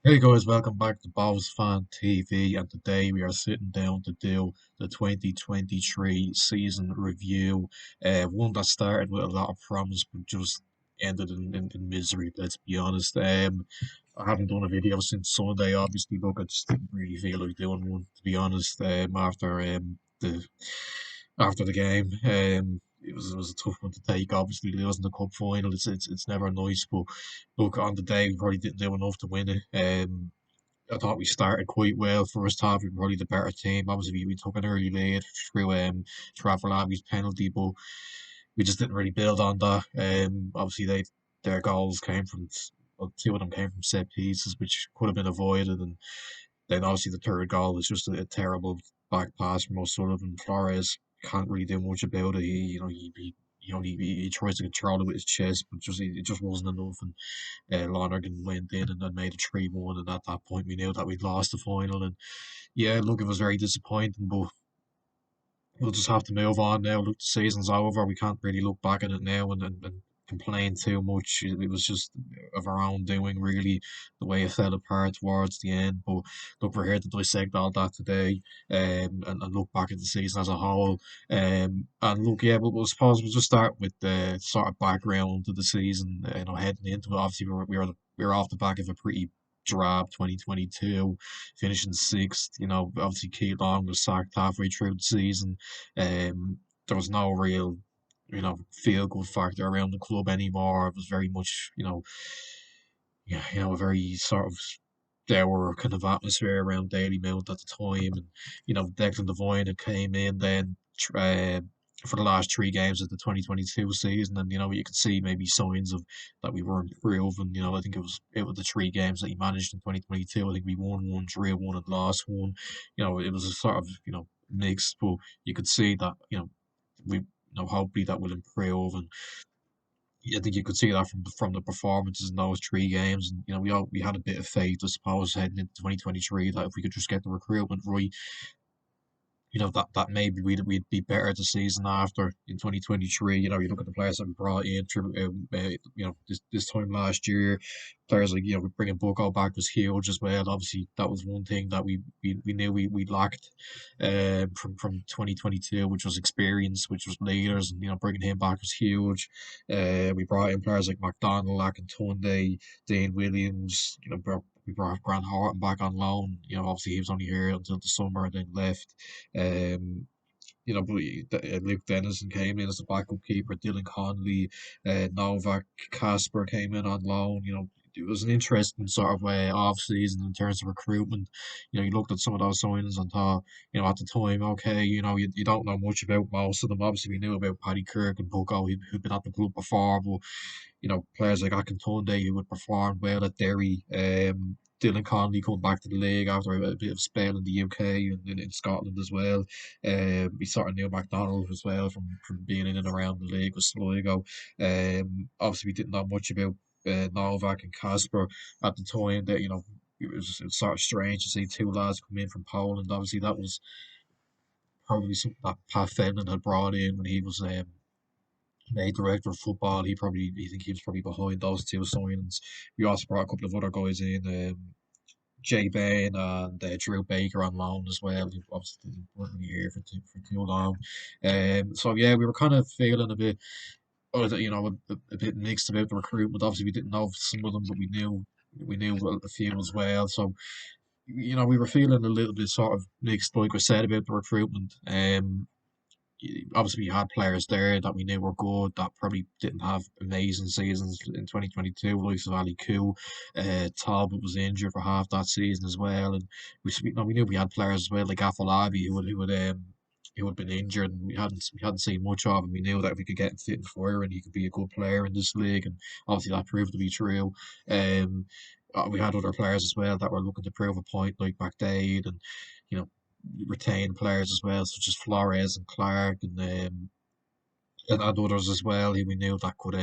Hey guys, welcome back to Bowls Fan TV, and today we are sitting down to do the 2023 season review. One that started with a lot of promise, but just ended in misery, let's be honest. I haven't done a video since Sunday, obviously. Look, I just didn't really feel like doing one, to be honest, after the game. It was a tough one to take. Obviously, losing the cup final, it's never nice. But look, on the day, we probably didn't do enough to win it. I thought we started quite well. First half, we were probably the better team. Obviously, we took an early lead through Traffalabi's penalty, but we just didn't really build on that. Obviously, their goals came from well, two of them came from set pieces, which could have been avoided, and then obviously the third goal was just a terrible back pass from O'Sullivan. Flores can't really do much about it. He tries to control it with his chest, but it just wasn't enough. And Lonergan went in and then made it 3-1, and at that point we knew that we'd lost the final. And yeah, look, it was very disappointing, but we'll just have to move on now. Look, the season's over. We can't really look back at it now and complain too much. It was just of our own doing, really, the way it fell apart towards the end. But look, we're here to dissect all that today, and look back at the season as a whole. And look, yeah, but I suppose we'll just start with the sort of background of the season. Heading into it, obviously we were off the back of a pretty drab 2022, finishing sixth. Obviously Keith Long was sacked halfway through the season. There was no real, feel good factor around the club anymore. It was very much, yeah, a very sort of dour kind of atmosphere around Daily Mount at the time. And, Declan Devine had came in then for the last three games of the 2022 season. And, you could see maybe signs of that we were improving. I think it was the three games that he managed in 2022. I think we won one, drew one, and lost one. It was a sort of, mixed, but you could see that, hopefully that will improve. And I think you could see that from the performances in those three games. And we had a bit of faith, I suppose, heading into 2023, that if we could just get the recruitment right, that maybe we'd be better the season after in 2023. You look at the players that we brought in through, this time last year. Players like, we bringing Bucko back was huge as well. Obviously, that was one thing that we knew we lacked from 2022, which was experience, which was leaders, and bringing him back was huge. We brought in players like McDonald, Akintunde, Dane Williams. We brought Grant Horton back on loan. Obviously he was only here until the summer and then left. Um, Luke Dennison came in as the backup keeper. Dylan Conley, Novak, Casper came in on loan. It was an interesting sort of off season in terms of recruitment. You looked at some of those signings and thought, at the time, okay, you don't know much about most of them. Obviously, we knew about Paddy Kirk and Bucko, who'd been at the club before, but players like Akintunde who would perform well at Derry. Dylan Conley coming back to the league after a bit of spell in the UK and in Scotland as well. We sort of knew McDonald as well from being in and around the league with Sligo. Obviously, we didn't know much about Novak and Casper at the time. That it was sort of strange to see two lads come in from Poland. Obviously, that was probably something that Pat Fenton had brought in when he was made director of football. I think he was probably behind those two signings. We also brought a couple of other guys in, Jay Bain and Drew Baker on loan as well. Who obviously weren't really here for too long. So yeah, we were kind of feeling a bit, a bit mixed about the recruitment. Obviously, we didn't know some of them, but we knew a few as well. So we were feeling a little bit sort of mixed, like I said, about the recruitment. Obviously we had players there that we knew were good that probably didn't have amazing seasons in 2022, like Ali Koo. Talbot was injured for half that season as well, and we knew we had players as well like Afolabi who had been injured, and we hadn't seen much of him. We knew that if we could get him fit and fire, and he could be a good player in this league, and obviously that proved to be true. Um, we had other players as well that were looking to prove a point, like McDade, and you know retain players as well, such as Flores and Clark and others as well who we knew that could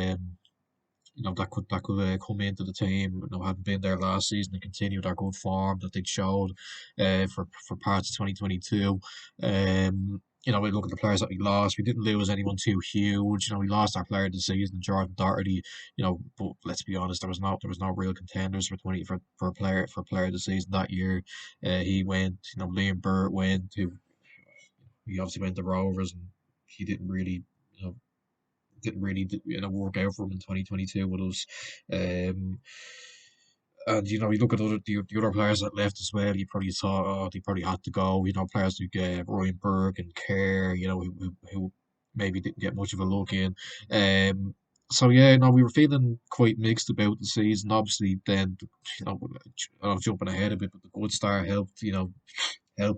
that could come into the team. Hadn't been there last season and continue their good form that they showed for parts of 2022. We look at the players that we lost. We didn't lose anyone too huge. We lost our player of the season, Jordan Doherty. But let's be honest, there was no real contenders for player of the season that year. He went. Liam Burt went. Who he obviously went to Rovers, and he you know didn't really work out for him in 2022 with us. Um, and you look at the other players that left as well. You probably thought, oh, they probably had to go. Players like Ryan Berg and Kerr. Who maybe didn't get much of a look in. Um, so yeah, no, we were feeling quite mixed about the season. Obviously, then I'm jumping ahead a bit, but the good start help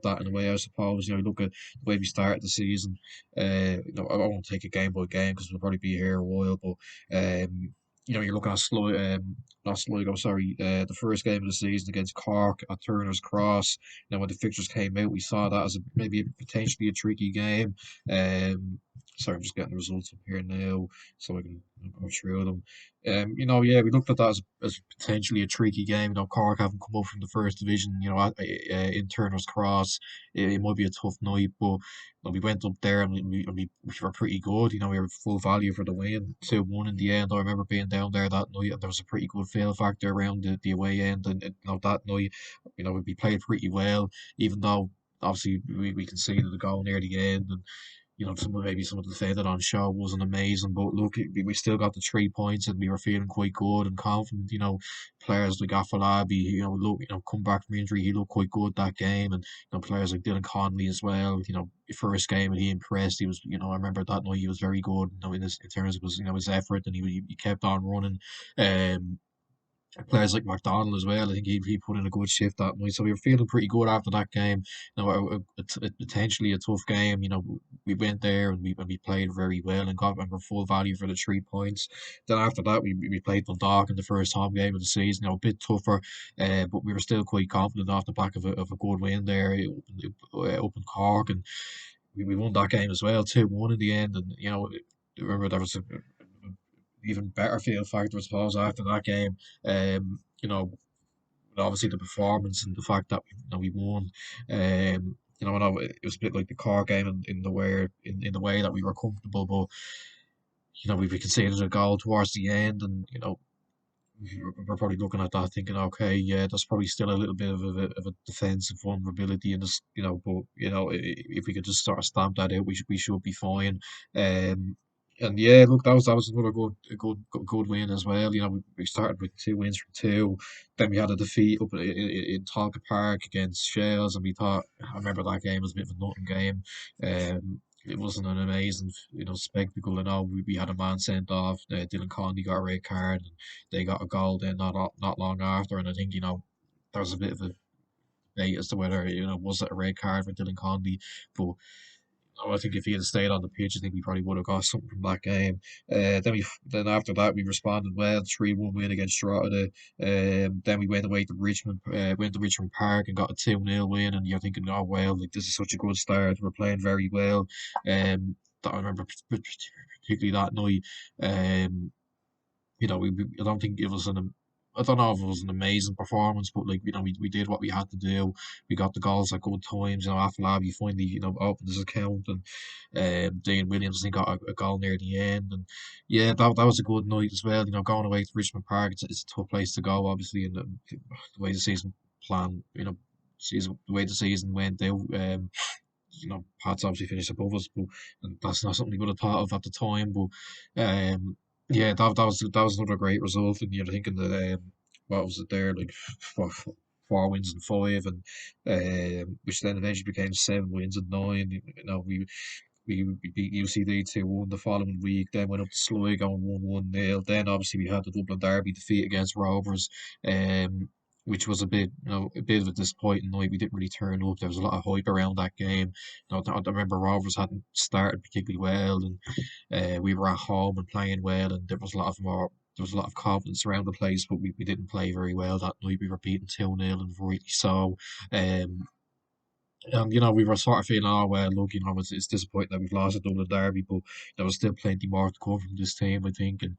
that in a way, I suppose. Look at the way we started the season. I won't take it game by game because we'll probably be here a while, but you're looking at not Sligo, sorry, the first game of the season against Cork at Turner's Cross. When the fixtures came out, we saw that as maybe potentially a tricky game. Sorry, I'm just getting the results up here now, so I can go through them. Yeah, we looked at that as potentially a tricky game. Cork haven't come up from the first division, in Turner's Cross. It might be a tough night, but we went up there and we were pretty good. We were full value for the win, 2-1 in the end. I remember being down there that night, and there was a pretty good feel factor around the away end. And that night, we played pretty well, even though obviously we conceded a goal near the end, and maybe some of the defending on show wasn't amazing, but look, we still got the 3 points and we were feeling quite good and confident. Players like Afolabi, come back from injury, he looked quite good that game, and players like Dylan Connolly as well. First game and he impressed. He was, I remember that night he was very good. In terms of his effort, and he kept on running. Um, Players like McDonald as well. I think he put in a good shift that night, so we were feeling pretty good after that game. Potentially a tough game. We went there and we played very well and got full value for the 3 points. Then after that, we played Dundalk in the first home game of the season. A bit tougher, but we were still quite confident off the back of a good win there up in Cork, and we won that game as well, 2-1 in the end. And remember there was a even better feel factor, I suppose, after that game. Obviously the performance and the fact that we won. I know it was a bit like the car game in the way that we were comfortable, but we conceded a goal towards the end, and we're probably looking at that thinking, okay, yeah, there's probably still a little bit of a defensive vulnerability in this, but if we could just sort of stamp that out, we should be fine. Um, and yeah, look, that was another good win as well. We started with 2 wins from two, then we had a defeat up in Tonka Park against Shales, and we thought, I remember that game was a bit of a nothing game. It wasn't an amazing, spectacle. And all we had a man sent off. Dylan Condy got a red card, they got a goal then not long after, and I think there was a bit of a debate as to whether was it a red card for Dylan Condy, but I think if he had stayed on the pitch, I think we probably would have got something from that game. Then after that we responded well, 3-1 win against Drogheda. Then we went to Richmond Park and got a 2-0 win, and you're thinking, oh well, like this is such a good start. We're playing very well. That I remember particularly that night. Um, I don't think it was I don't know if it was an amazing performance, but like we did what we had to do. We got the goals at good times. After finally opened his account, and Dean Williams I think got a goal near the end, and yeah, that was a good night as well. Going away to Richmond Park, it's a tough place to go, obviously, and the way the season plan, the way the season went out. Pats obviously finished above us, but and that's not something we would have thought of at the time. But yeah, that was another great result, and you're thinking that what was it there, like four wins and five, and which then eventually became 7 wins and nine. We beat UCD 2-1 the following week, then went up to Sligo and won 1-0. Then obviously we had the Dublin Derby defeat against Rovers, which was a bit of a disappointing night. We didn't really turn up. There was a lot of hype around that game. I remember Rovers hadn't started particularly well, and we were at home and playing well, and there was a lot of confidence around the place, but we didn't play very well that night. We were beaten 2-0, and rightly so. Um, and we were sort of feeling, oh well, look, it's disappointing that we've lost a Dublin Derby, but there was still plenty more to come from this team, I think. And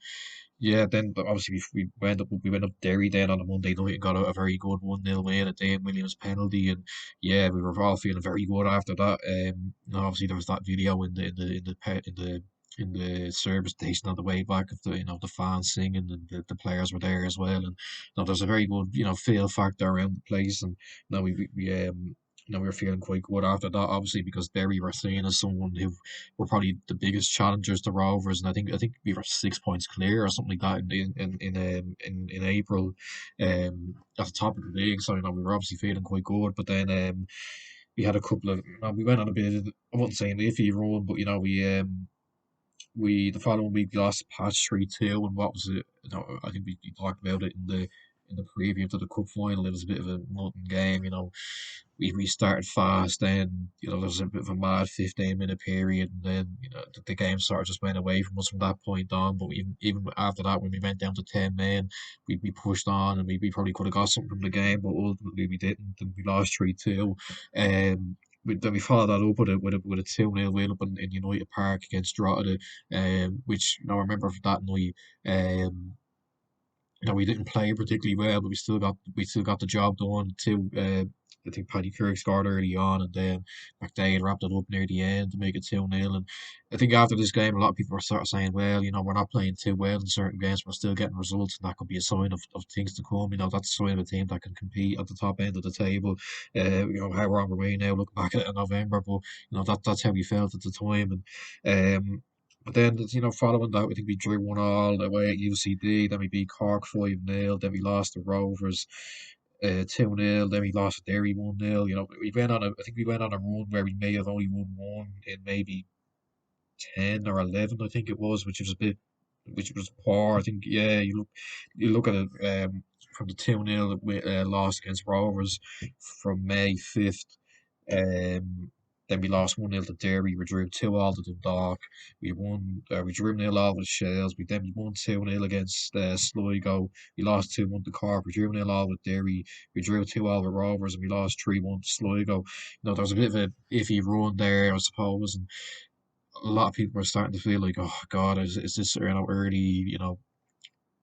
Yeah, then obviously we went up Derry then on a Monday night and got a very good 1-0 win, a Dave Williams penalty, and yeah, we were all feeling very good after that. And obviously there was that video in the service station on the way back of the fans singing, and the players were there as well, and there's a very good feel factor around the place, and we were feeling quite good after that, obviously, because Derry were seen as someone who were probably the biggest challengers to Rovers, and I think we were 6 points clear or something like that in April, at the top of the league. So we were obviously feeling quite good, but then we had a couple of we went on a bit of, I wouldn't say an iffy run, but we the following week lost past 3-2, and what was it? I think we talked about it in the preview to the cup final. It was a bit of a nothing game. We started fast, then there was a bit of a mad 15-minute period, and then the game sort of just went away from us from that point on. But even after that, when we went down to 10 men, we pushed on, and we probably could have got something from the game, but ultimately we didn't, and we lost 3-2. Then we followed that up with a 2-0 win up in United Park against Drogheda, which I remember from that night. We didn't play particularly well, but we still got the job done too. I think Paddy Kirk scored early on, and then McDade wrapped it up near the end to make it 2-0. And I think after this game, a lot of people were sort of saying, well, we're not playing too well in certain games, we're still getting results, and that could be a sign of things to come. That's a sign of a team that can compete at the top end of the table. How wrong were we now looking back at it in November, but that's how we felt at the time. But then, following that, I think we drew 1-1 away at UCD. Then we beat Cork 5-0. Then we lost to Rovers 2-0. Then we lost to Derry 1-0. I think we went on a run where we may have only won one in maybe 10 or 11, I think it was, which was poor. I think, yeah, you look at it from the 2-0 loss against Rovers from May 5th. Um, then we lost 1-0 to Derry. We drew 2-2 to Dundalk. We drew 0-0 with Shales. We won 2-0 against Sligo. We lost 2-1 to Cork. We drew 0-0 with Derry. We drew 2-2 with Rovers, and we lost 3-1 to Sligo. There was a bit of a iffy run there, I suppose, and a lot of people were starting to feel like, oh God, is this early,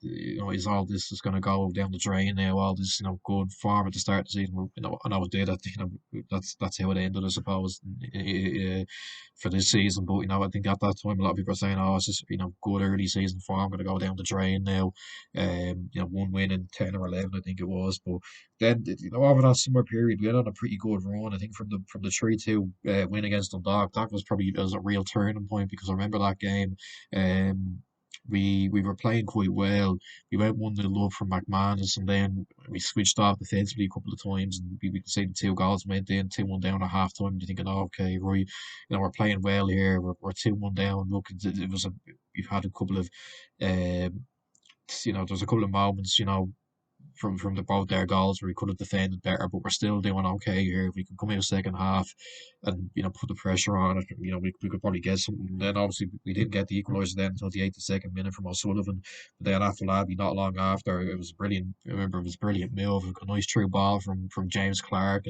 is all this is going to go down the drain now? All this, good form at the start of the season. I know it did. That's how it ended, I suppose, for this season. But I think at that time, a lot of people are saying, "Oh, it's just good early season form going to go down the drain now." One win in 10 or 11, I think it was. But then, over that summer period, we had on a pretty good run. I think from the 3-2 win against Dundalk, that was probably as a real turning point, because I remember that game. We were playing quite well. We went 1-0 up from McManus, and then we switched off defensively a couple of times, and we could see the two goals went in, 2-1 down at half time. You're thinking, oh, okay, right, we're playing well here. We're 2-1 down. Look, we've had a couple of um, there's a couple of moments, from the both their goals where we could have defended better, but we're still doing okay here. If we could come in the second half and put the pressure on it, we could probably get something. And then obviously we didn't get the equaliser then until the 82nd minute from O'Sullivan. But then after that, not long after, it was brilliant. I remember it was a brilliant move, a nice through ball from James Clark,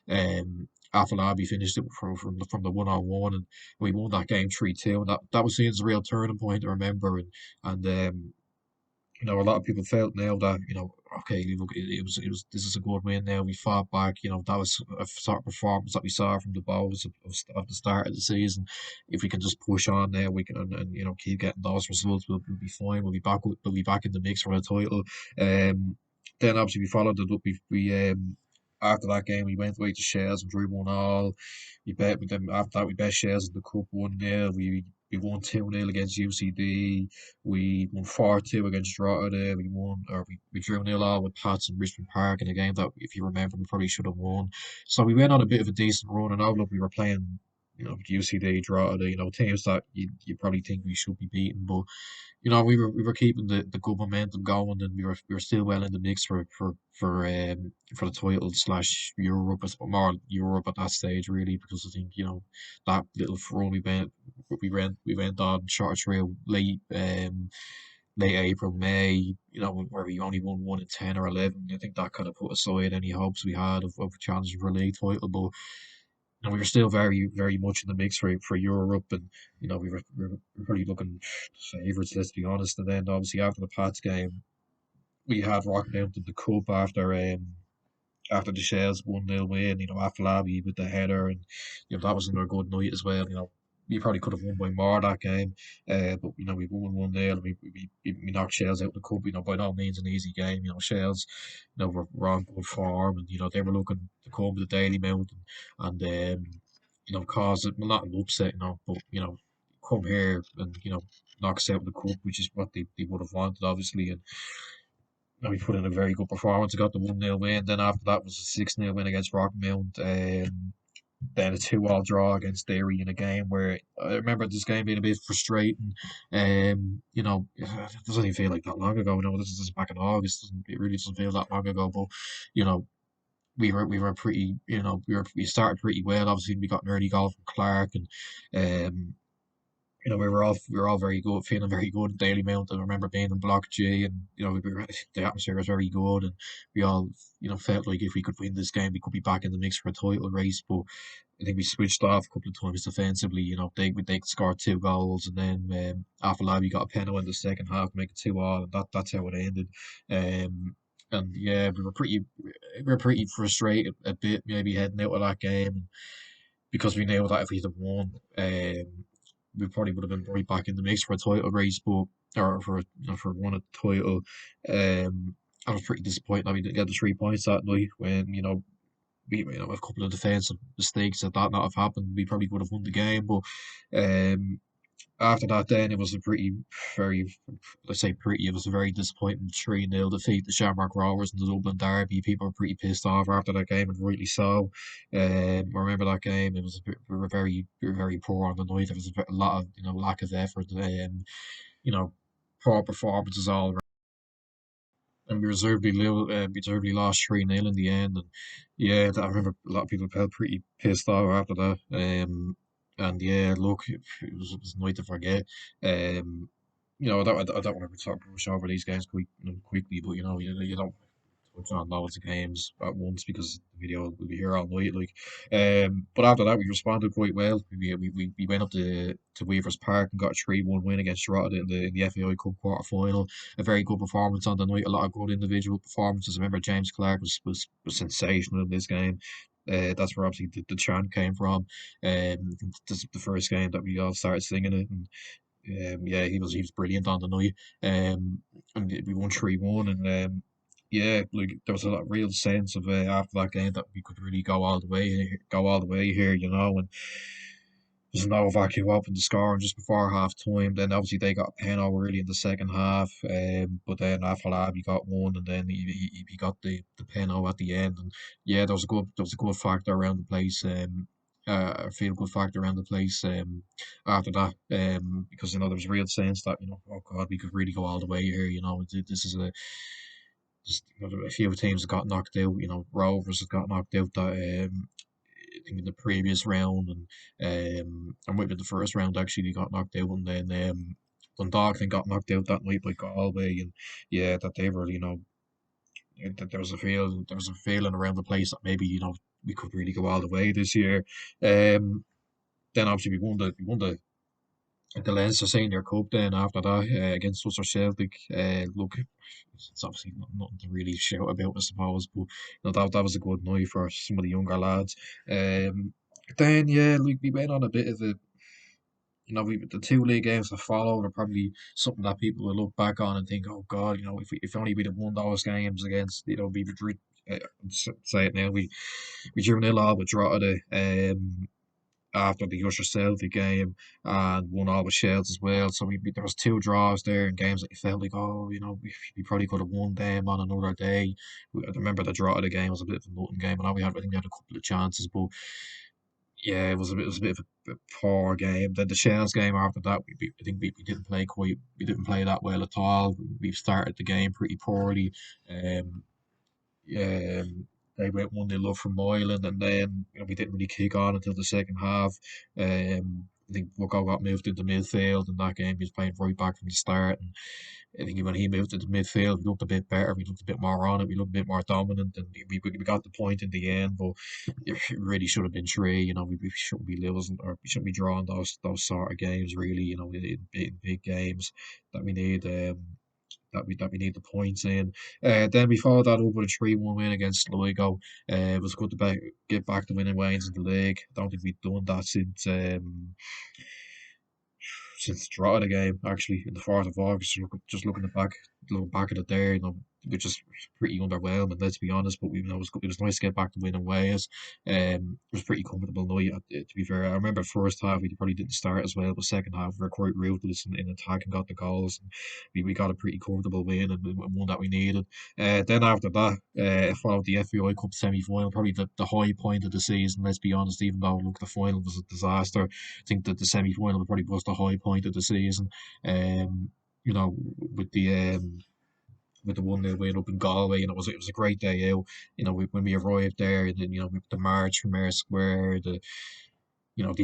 and Afolabi finished it from the 1-on-1, and we won that game 3-2, and that was seen as a real turning point, I remember. And a lot of people felt now that, okay, look, it was this is a good win now. We fought back, that was a sort of performance that we saw from the Bows of the start of the season. If we can just push on now, we can, and keep getting those results, we'll be fine. We'll be back in the mix for the title. Then obviously we followed it up. We after that game we went away to Shares and drew 1-1. We bet with them after that. We bet Shares in the cup 1-0. We won 2-0 against UCD. We won 4-2 against Drogheda. We drew 0-0 with Pats in Richmond Park in a game that, if you remember, we probably should have won. So we went on a bit of a decent run, and now look, we were playing, UCD, Drogheda, teams that you probably think we should be beating, but we were keeping the good momentum going, and we were still well in the mix for the title slash Europe, more Europe at that stage, really, because I think that little run we went on short through late April, May, where we only won one in 10 or 11. I think that kind of put aside any hopes we had of challenging for a league title. But and we were still very much in the mix for Europe, and we were probably looking favourites, let's be honest. And then obviously after the Pats game, we had Rockmount in the cup after the Shells 1-0 win, Afolabi with the header, and that was another good night as well. We probably could have won by more that game, but we won 1-0. We knocked Shells out of the cup. By no means an easy game. Shells, were on good form, and they were looking to come to the Daily Mountain and cause it, well, not an upset, but come here and knock us out of the cup, which is what they would have wanted, obviously, and we put in a very good performance. We got the 1-0 win. Then after that was a 6-0 win against Rockmount. Then a 2-all draw against Derry in a game where I remember this game being a bit frustrating. It doesn't even feel like that long ago. This is back in August. It really doesn't feel that long ago. But you know, we were pretty. We started pretty well. Obviously, we got an early goal from Clark, and um, we were all very good, feeling very good at Daily Mount. I remember being in Block G, and the atmosphere was very good, and we all felt like if we could win this game, we could be back in the mix for a title race. But I think we switched off a couple of times defensively. They scored 2 goals, and then after that we got a penalty in the second half to make it 2-all, and that's how it ended. Um, and yeah, we were pretty frustrated a bit, maybe heading out of that game, because we knew that if we'd have won, we probably would have been right back in the mix for a title race, but or for one a title. I was pretty disappointed that we didn't get the 3 points that night when a couple of defensive mistakes had that not have happened, we probably would have won the game. But um, after that, then it was a very, let's say pretty, it was a very disappointing 3-0 defeat to Shamrock Rovers in the Dublin Derby. People were pretty pissed off after that game, and rightly so. I remember that game. It was we were very poor on the night. There was a lot of lack of effort. You know, poor performances all, and we reservedly lost 3-0 in the end. And yeah, I remember a lot of people felt pretty pissed off after that. And yeah, look, it was a night to forget. I don't want to sort of brush over these games quickly, but you don't touch on loads of games at once because the video will be here all night. But after that, we responded quite well. We went up to Weavers Park and got a 3-1 win against Drogheda in the FAI Cup quarter final. A very good performance on the night. A lot of good individual performances. I remember James Clark was sensational in this game. That's where obviously the chant came from. This is the first game that we all started singing it, and yeah, he was brilliant on the night. And we won 3-1, and yeah, like there was a lot real sense of after that game that we could really go all the way here, and there's no Vacu opened the score just before half time. Then obviously they got a penalty early in the second half, but then Afolabi got one, and then he got the penalty at the end. And yeah, there was a good factor around the place. I feel good factor around the place after that, because there was a real sense that oh God, we could really go all the way here. This is a few teams that got knocked out. Rovers have got knocked out that I think in the previous round, and maybe the first round actually they got knocked out, and then Dundalk then got knocked out that night by Galway, and yeah, that they were that there was a feeling around the place that maybe we could really go all the way this year. Then obviously we won the Leinster Senior Cup then after that against Ulster Celtic. Look, it's obviously nothing to really shout about, I suppose, but that was a good night for some of the younger lads. Then yeah, like we went on a bit of the 2 league games that followed are probably something that people will look back on and think, oh God, if only we'd have won those games against, we would say it now, we drew 0-0 with Drogheda. After the Ulster Celtic game and won all with Shells as well. So there was 2 draws there in games that you felt like, oh, we probably could have won them on another day. I remember the draw of the game was a bit of a nothing game. I think we had a couple of chances, but yeah, it was a bit of a poor game. Then the Shells game after that, I think we didn't play that well at all. We started the game pretty poorly. Um, they went 1-0 up from Moylan, and then we didn't really kick on until the second half. I think Bucko got moved into midfield in that game. He was playing right back from the start, and I think when he moved into midfield, we looked a bit better. We looked a bit more on it. We looked a bit more dominant, and we got the point in the end. But it really should have been three. We shouldn't be losing, or we shouldn't be drawing those sort of games. Really, in big games that we need. That we need the points in. Then we followed that up with a 3-1 win against Sligo. It was good to get back to winning ways in the league. I don't think we've done that since the draw of the game, actually, in the 4th of August. Just looking back at it there, which is pretty underwhelming, let's be honest. But it was nice to get back to winning ways. It was pretty comfortable night, to be fair. I remember first half we probably didn't start as well, but second half we were quite ruthless in attack and got the goals. And we got a pretty comfortable win and one that we needed. Then after that, followed the FAI Cup semi-final, probably the high point of the season. Let's be honest, even though look the final was a disaster, I think that the semi-final probably was the high point of the season. Um, with the 1-0 win up in Galway, and it was a great day out. When we arrived there, and then with the march from Ayr Square, the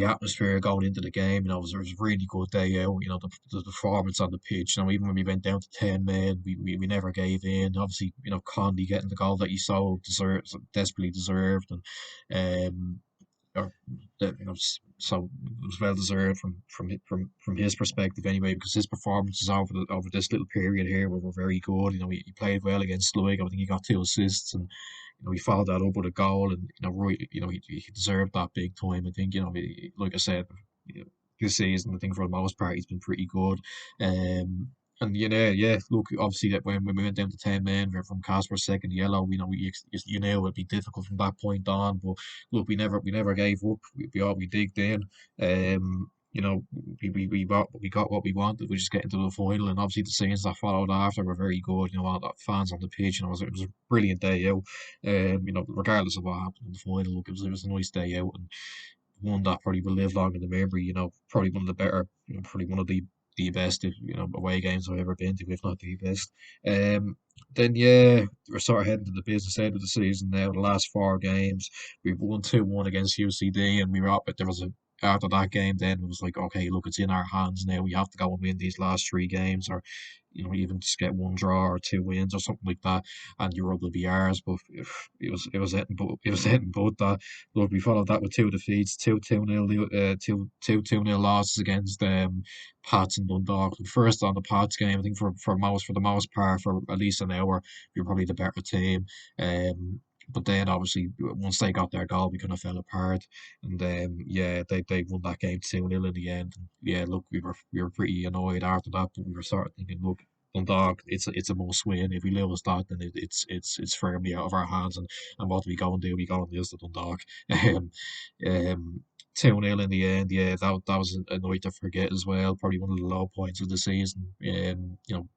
atmosphere going into the game, it was a really good day out. The performance on the pitch, even when we went down to 10 men, we never gave in. Obviously, Condi getting the goal that he so deserves, desperately deserved, and um, or so it was well deserved from his perspective anyway, because his performances over this little period here were very good. He played well against Sligo. I think he got 2 assists, and he followed that up with a goal, and right, he deserved that big time. I think like I said, you know, this season I think for the most part he's been pretty good. And yeah, look, obviously that when we went down to 10 men from Casper's second yellow, you know it would be difficult from that point on. But look, we never gave up. We digged in. We got what we wanted. We just get into the final, and obviously the scenes that followed after were very good. All the fans on the pitch, it was a brilliant day out. Regardless of what happened in the final, look, it was a nice day out, and one that probably will live long in the memory. Probably one of the better, probably one of the best, away games I've ever been to, if not the best. Um, then yeah, we're sort of heading to the business end of the season now. The last 4 games, we've won 2-1 against UCD, and we were up. But there was a after that game, then it was like, okay, look, it's in our hands now. We have to go and win these last 3 games, or even just get 1 draw or 2 wins or something like that, and Europe will be ours. But it was hitting both that. Look, we followed that with 2 defeats, two 2-0 losses against Pats and Dundalk. First on the Pats game, I think for the most part, for at least an hour, we were probably the better team. But then obviously once they got their goal, we kind of fell apart, and yeah, they won that game 2-0 in the end. And yeah, look, we were pretty annoyed after that, but we were sort of thinking, look, Dundalk, it's a must win. If we lose that, then it's firmly out of our hands. And what do we go and do? We go and lose to Dundalk. Um, um, 2-0 in the end. Yeah, that was a night to forget as well. Probably one of the low points of the season.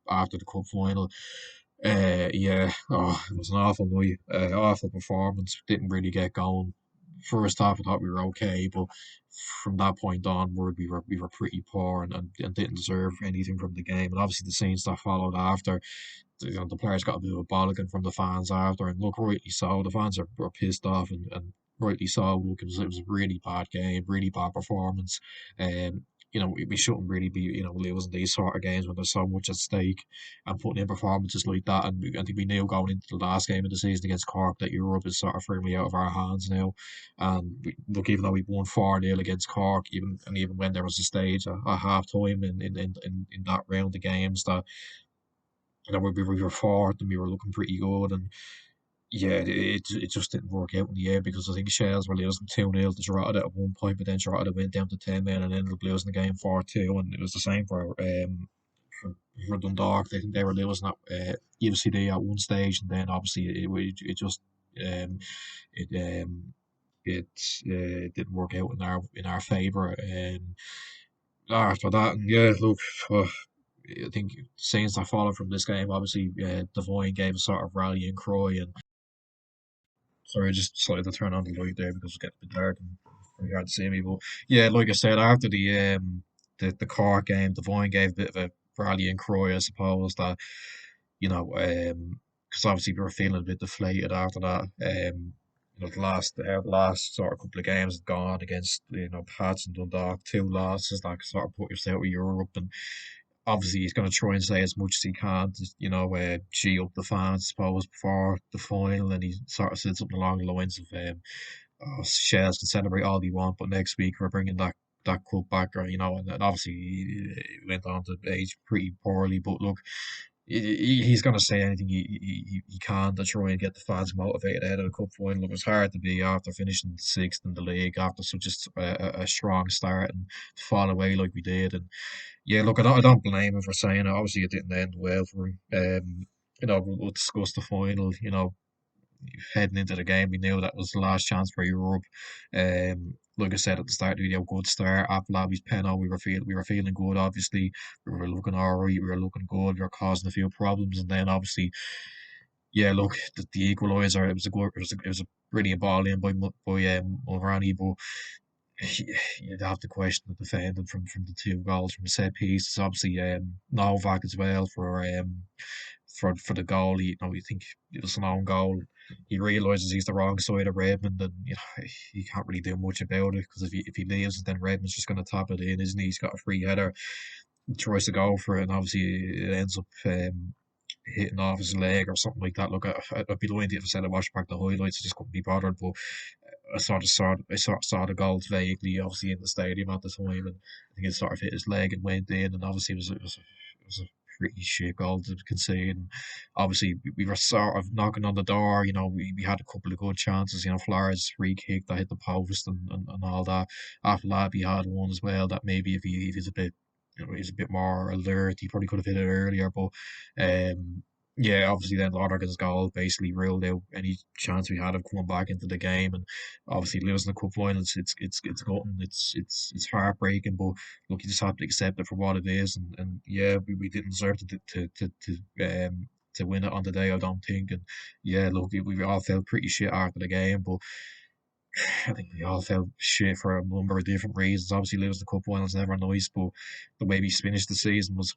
After the cup final. Yeah, it was an awful night, awful performance. Didn't really get going. First half, I thought we were okay, but from that point onward, we were pretty poor, and didn't deserve anything from the game. And obviously, the scenes that followed after, the players got a bit of a bollocking from the fans after, and look, rightly so. The fans were pissed off, and rightly so. Look, it was a really bad game, really bad performance. Um, we shouldn't really be, losing these sort of games when there's so much at stake, and putting in performances like that. And I think we knew going into the last game of the season against Cork that Europe is sort of firmly out of our hands now. And look, even though we won 4-0 against Cork, even when there was a stage at half time in that round of games that we were fourth and we were looking pretty good, and yeah, it just didn't work out in the end, because I think Shells were losing 2-0 to Drogheda at one point, but then Drogheda went down to 10 men and ended up losing the game 4-2, and it was the same for Dundalk. I think they were losing at UCD at one stage, and then obviously it just um it it didn't work out in our favour. After that, and yeah, look, I think scenes that followed from this game, obviously, Devine gave a sort of rallying cry, and sorry, I just decided to turn on the light there because it's getting a bit dark and very hard to see me. But yeah, like I said, after the Cork game, Devine gave a bit of a rallying cry, I suppose, that because obviously we were feeling a bit deflated after that. last sort of couple of games have gone against Pats and Dundalk, two losses that sort of put yourself with Europe, and obviously he's going to try and say as much as he can to gee up the fans, I suppose, before the final, and he sort of said something along the lines of oh, Shells can celebrate all they want, but next week we're bringing that cup back, or and obviously he went on to age pretty poorly, but look, he's going to say anything he can to try and get the fans motivated ahead of the cup final. It was hard to be after finishing sixth in the league after such a strong start and fall away like we did. And yeah, look, I don't blame him for saying it. Obviously, it didn't end well for him. We'll discuss the final. Heading into the game, we knew that was the last chance for Europe. Like I said at the start of the video, good start. After Labby's penalty, we were feeling good. Obviously, we were looking alright. We were looking good. We were causing a few problems, and then obviously, yeah, look, the equaliser. It was a brilliant ball in by Mulroney, but you'd have to question the defending from the two goals from the set pieces. Obviously, Novak as well for the goal. You think it was an own goal. He realises he's the wrong side of Redmond, and he can't really do much about it because if he leaves, then Redmond's just going to tap it in, isn't he? He's got a free header, he tries to go for it, and obviously it ends up hitting off his leg or something like that. Look, I'd be lying to you if I said I watched back the highlights. I just couldn't be bothered, but I sort of saw the goals vaguely, obviously in the stadium at the time, and I think it sort of hit his leg and went in, and obviously it was a pretty shit goal to concede. And obviously we were sort of knocking on the door. We had a couple of good chances. Flores free kick that hit the post and all that. After that, we had one as well that maybe if he's a bit he's a bit more alert, he probably could have hit it earlier. But yeah, obviously then Lonergan's goal basically ruled out any chance we had of coming back into the game, and obviously losing the cup final, it's gutting, it's heartbreaking, but look, you just have to accept it for what it is, and yeah, we didn't deserve to win it on the day, I don't think, and yeah, look, we all felt pretty shit after the game, but I think we all felt shit for a number of different reasons. Obviously, losing the cup final is never nice, but the way we finished the season was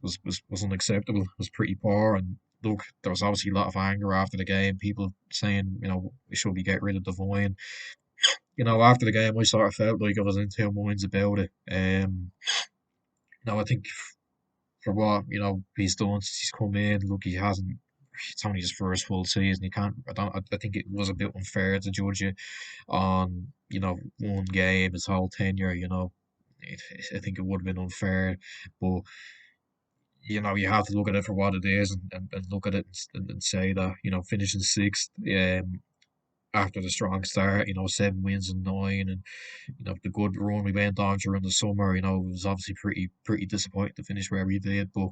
unacceptable. It was pretty poor, and look, there was obviously a lot of anger after the game. People saying, should we get rid of Devine? After the game, I sort of felt like I was in two minds about it. I think for what he's done since he's come in, look, he hasn't. It's only his first full season. You can't. I don't. I think it was a bit unfair to judge it on one game, his whole tenure. It, I think it would have been unfair, but you have to look at it for what it is, and look at it and say that finishing sixth, after the strong start, 7 wins and nine, and the good run we went on during the summer, it was obviously pretty disappointing to finish where we did, but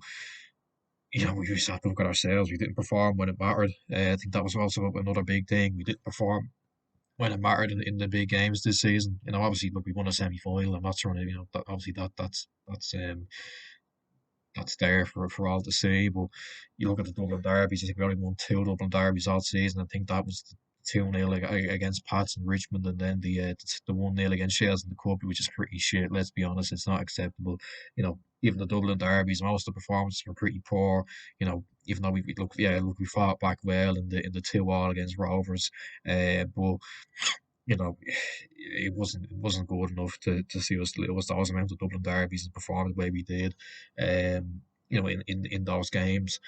we just have to look at ourselves. We didn't perform when it mattered. I think that was also another big thing. We didn't perform when it mattered in the big games this season. Obviously, look, we won a semi-final. I'm not trying to, obviously that's there for all to see. But you look at the Dublin derbies. I think we only won two Dublin derbies all season. I think that was 2-0 against Pats and Richmond, and then the 1-0 against Shells in the cup, which is pretty shit. Let's be honest, it's not acceptable. Even the Dublin derbies, most of the performances were pretty poor. Even though we fought back well in the 2-2 against Rovers, but it wasn't good enough to see us lose those amount of Dublin derbies and perform the way we did, in those games.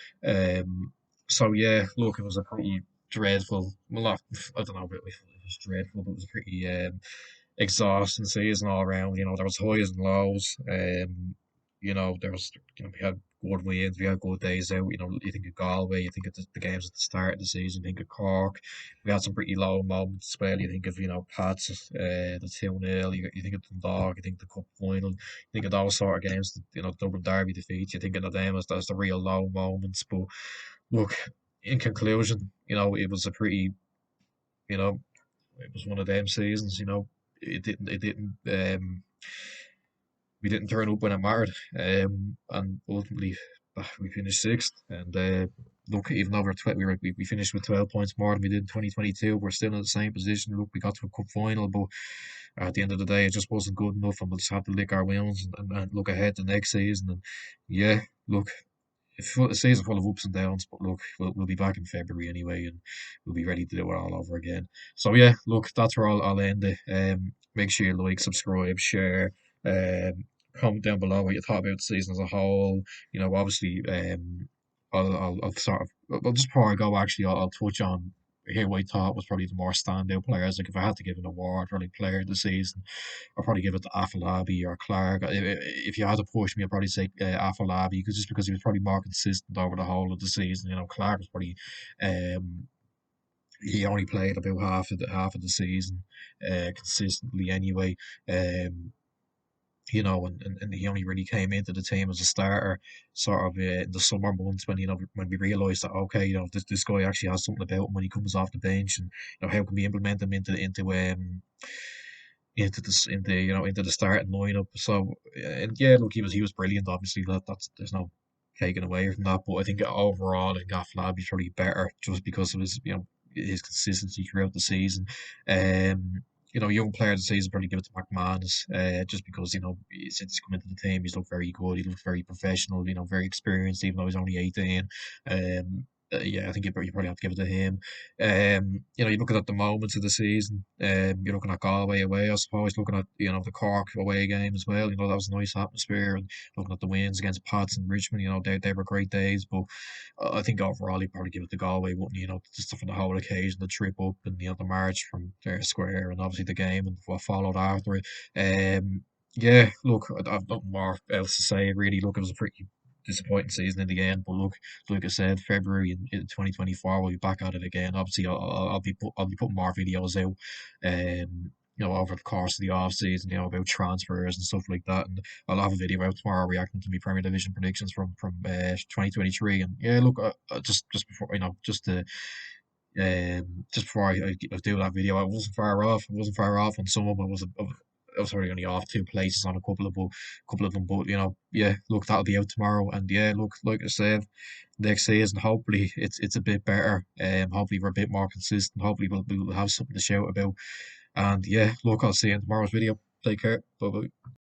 So yeah, look, it was a pretty dreadful. Well, not, I don't know if it was dreadful, but it was a pretty exhausting season all around. There was highs and lows. There was we had good wins, we had good days out. You think of Galway, you think of the games at the start of the season, you think of Cork. We had some pretty low moments as well. You think of Pats, the 2-0. You think of Dundalk. You think the cup final. You think of those sort of games. Dublin Derby defeats. You think of them as the real low moments. But look, in conclusion, it was a pretty, you know, it was one of them seasons. It didn't. We didn't turn up when it mattered, and ultimately we finished sixth. And look, even though we finished with 12 points more than we did in 2022, we're still in the same position. Look, we got to a cup final, but at the end of the day, it just wasn't good enough, and we'll just have to lick our wounds and look ahead to next season. And yeah, look. a season full of ups and downs, but look, we'll be back in February anyway, and we'll be ready to do it all over again. So yeah, look, that's where I'll end it. Make sure you like, subscribe, share, comment down below what you thought about the season as a whole. Obviously, I'll sort of, well, just before I go, actually, I'll touch on who I thought was probably the more standout players. Like if I had to give an award for like player of the season, I'll probably give it to Afolabi or Clark. If you had to push me, I'd probably say Afolabi because he was probably more consistent over the whole of the season. Clark was probably um, he only played about half of the season consistently anyway. Um, and he only really came into the team as a starter sort of in the summer months when we realised that okay, this guy actually has something about him when he comes off the bench, and how can we implement him into the starting lineup. So and yeah, look, he was brilliant. Obviously, that's there's no taking away from that. But I think overall, I think Aflabi's probably better just because of his consistency throughout the season. Um, young player of the season probably give it to McManus, just because since he's come into the team, he's looked very good. He looked very professional. Very experienced, even though he's only 18. Yeah, I think you probably have to give it to him. You're looking at the moments of the season. You're looking at Galway away, I suppose. Looking at the Cork away game as well. That was a nice atmosphere, and looking at the wins against Pats and Richmond. They were great days. But I think overall, you probably give it to Galway, wouldn't you? Just for the whole occasion, the trip up and the march from their square, and obviously the game and what followed after it. Yeah, look, I've nothing more else to say. Really, look, it was a pretty disappointing season in the end. But look, like I said, February in 2024, we'll be back at it again. Obviously, I'll be putting more videos out, over the course of the off season, about transfers and stuff like that. And I'll have a video out tomorrow reacting to my Premier Division predictions from 2023. And yeah, look, just before just before I do that video, I wasn't far off. I wasn't far off on some of them. I was already only off two places on a couple of them, but yeah, look, that'll be out tomorrow, and yeah, look, like I said, next season, hopefully it's a bit better. Hopefully we're a bit more consistent. Hopefully we'll have something to shout about, and yeah, look, I'll see you in tomorrow's video. Take care. Bye bye.